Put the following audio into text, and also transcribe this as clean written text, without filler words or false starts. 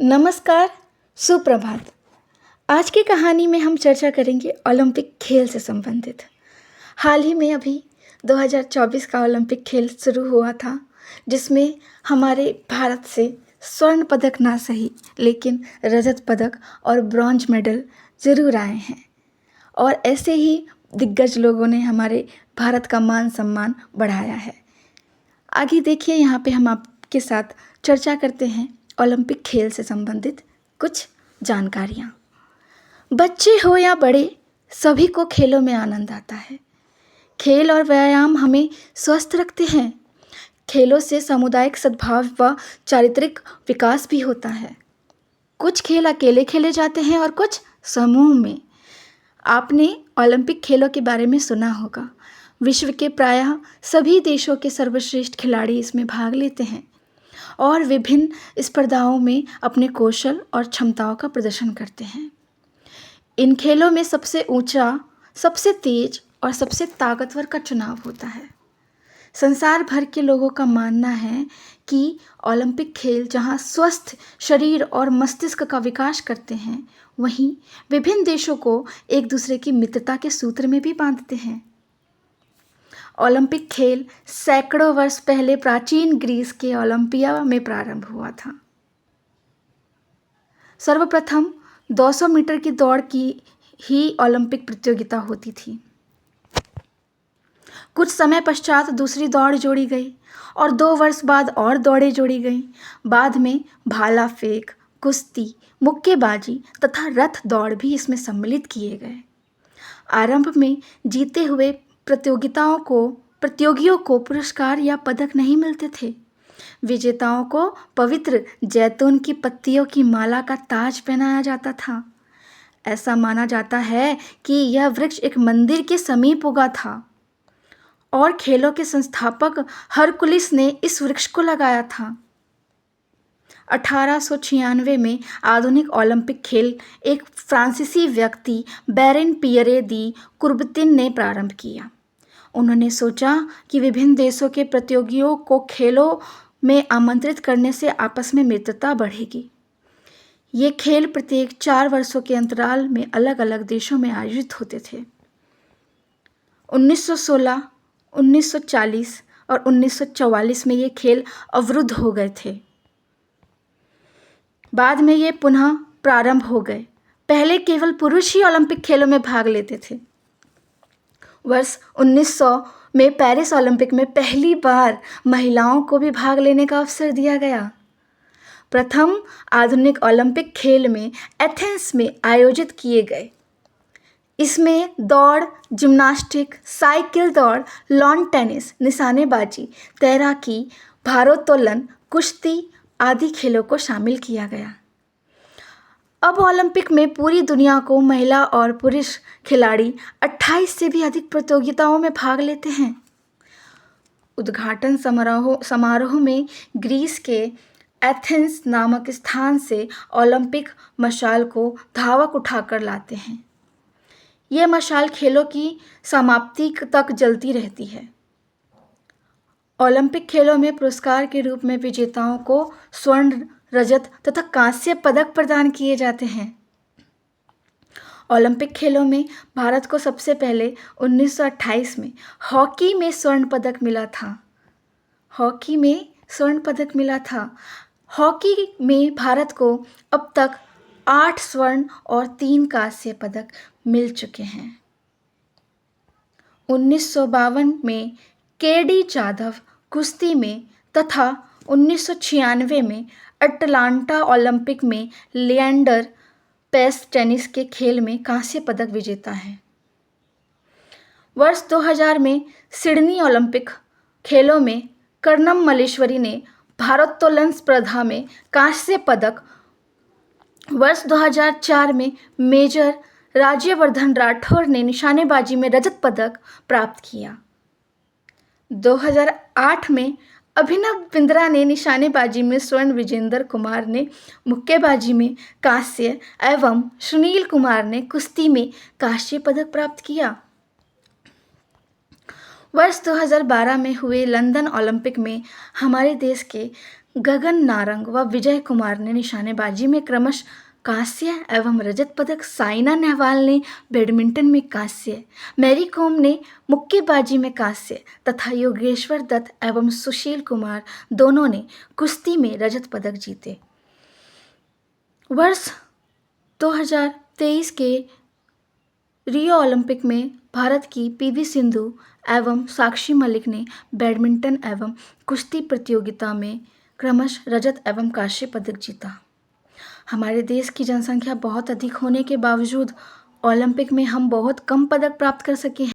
नमस्कार, सुप्रभात। आज की कहानी में हम चर्चा करेंगे ओलंपिक खेल से संबंधित। हाल ही में अभी 2024 का ओलंपिक खेल शुरू हुआ था, जिसमें हमारे भारत से स्वर्ण पदक ना सही लेकिन रजत पदक और ब्रॉन्ज मेडल ज़रूर आए हैं। और ऐसे ही दिग्गज लोगों ने हमारे भारत का मान सम्मान बढ़ाया है। आगे देखिए, यहाँ पे हम आपके साथ चर्चा करते हैं ओलंपिक खेल से संबंधित कुछ जानकारियाँ। बच्चे हो या बड़े, सभी को खेलों में आनंद आता है। खेल और व्यायाम हमें स्वस्थ रखते हैं। खेलों से सामुदायिक सद्भाव व चारित्रिक विकास भी होता है। कुछ खेल अकेले खेले जाते हैं और कुछ समूह में। आपने ओलंपिक खेलों के बारे में सुना होगा। विश्व के प्रायः सभी देशों के सर्वश्रेष्ठ खिलाड़ी इसमें भाग लेते हैं और विभिन्न स्पर्धाओं में अपने कौशल और क्षमताओं का प्रदर्शन करते हैं। इन खेलों में सबसे ऊंचा, सबसे तेज और सबसे ताकतवर का चुनाव होता है। संसार भर के लोगों का मानना है कि ओलंपिक खेल जहां स्वस्थ शरीर और मस्तिष्क का विकास करते हैं, वहीं विभिन्न देशों को एक दूसरे की मित्रता के सूत्र में भी बांधते हैं। ओलंपिक खेल सैकड़ों वर्ष पहले प्राचीन ग्रीस के ओलंपिया में प्रारंभ हुआ था। सर्वप्रथम 200 मीटर की दौड़ की ही ओलंपिक प्रतियोगिता होती थी। कुछ समय पश्चात दूसरी दौड़ जोड़ी गई और 2 वर्ष बाद और दौड़ें जोड़ी गईं। बाद में भाला फेंक, कुश्ती, मुक्केबाजी तथा रथ दौड़ भी इसमें सम्मिलित किए गए। आरंभ में जीते हुए प्रतियोगियों को पुरस्कार या पदक नहीं मिलते थे। विजेताओं को पवित्र जैतून की पत्तियों की माला का ताज पहनाया जाता था। ऐसा माना जाता है कि यह वृक्ष एक मंदिर के समीप उगा था और खेलों के संस्थापक हरकुलिस ने इस वृक्ष को लगाया था। 1896 में आधुनिक ओलंपिक खेल एक फ्रांसीसी व्यक्ति बैरन पियरे दी कुर्बतिन ने प्रारंभ किया। उन्होंने सोचा कि विभिन्न देशों के प्रतियोगियों को खेलों में आमंत्रित करने से आपस में मित्रता बढ़ेगी। ये खेल प्रत्येक 4 वर्षों के अंतराल में अलग अलग देशों में आयोजित होते थे। 1916, 1940 और 1944 में ये खेल अवरुद्ध हो गए थे। बाद में ये पुनः प्रारंभ हो गए। पहले केवल पुरुष ही ओलंपिक खेलों में भाग लेते थे। वर्ष 1900 में पेरिस ओलंपिक में पहली बार महिलाओं को भी भाग लेने का अवसर दिया गया। प्रथम आधुनिक ओलंपिक खेल में एथेंस में आयोजित किए गए। इसमें दौड़, जिम्नास्टिक, साइकिल दौड़, लॉन टेनिस, निशानेबाजी, तैराकी, भारोत्तोलन, कुश्ती आदि खेलों को शामिल किया गया। अब ओलंपिक में पूरी दुनिया को महिला और पुरुष खिलाड़ी 28 से भी अधिक प्रतियोगिताओं में भाग लेते हैं। उद्घाटन समारोह में ग्रीस के एथेंस नामक स्थान से ओलंपिक मशाल को धावक उठाकर लाते हैं। यह मशाल खेलों की समाप्ति तक जलती रहती है। ओलंपिक खेलों में पुरस्कार के रूप में विजेताओं को स्वर्ण, रजत तथा कांस्य पदक प्रदान किए जाते हैं। ओलंपिक खेलों में भारत को सबसे पहले 1928 में हॉकी में स्वर्ण पदक मिला था। हॉकी में भारत को अब तक 8 स्वर्ण और 3 कांस्य पदक मिल चुके हैं। 1952 में केडी जाधव कुश्ती में तथा 1996 में अटलांटा ओलंपिक में लिएंडर पेस टेनिस के खेल में कांस्य पदक विजेता है। वर्ष 2000 में सिडनी ओलंपिक खेलों में कर्णम मल्लेश्वरी ने भारोत्तोलन स्पर्धा में कांस्य पदक, वर्ष 2004 में मेजर राज्यवर्धन राठौर ने निशानेबाजी में रजत पदक प्राप्त किया। 2008 में अभिनव बिंद्रा ने निशानेबाजी में स्वर्ण, विजेंद्र कुमार ने मुक्केबाजी में कांस्य एवं सुनील कुमार ने कुश्ती में कांस्य पदक प्राप्त किया। वर्ष 2012 में हुए लंदन ओलंपिक में हमारे देश के गगन नारंग व विजय कुमार ने निशानेबाजी में क्रमशः कांस्य एवं रजत पदक, साइना नेहवाल ने बैडमिंटन में कांस्य, मैरी कॉम ने मुक्केबाजी में कांस्य तथा योगेश्वर दत्त एवं सुशील कुमार दोनों ने कुश्ती में रजत पदक जीते। वर्ष 2023 के रियो ओलंपिक में भारत की पीवी सिंधु एवं साक्षी मलिक ने बैडमिंटन एवं कुश्ती प्रतियोगिता में क्रमशः रजत एवं कांस्य पदक जीता। हमारे देश की जनसंख्या बहुत अधिक होने के बावजूद ओलंपिक में हम बहुत कम पदक प्राप्त कर सके हैं।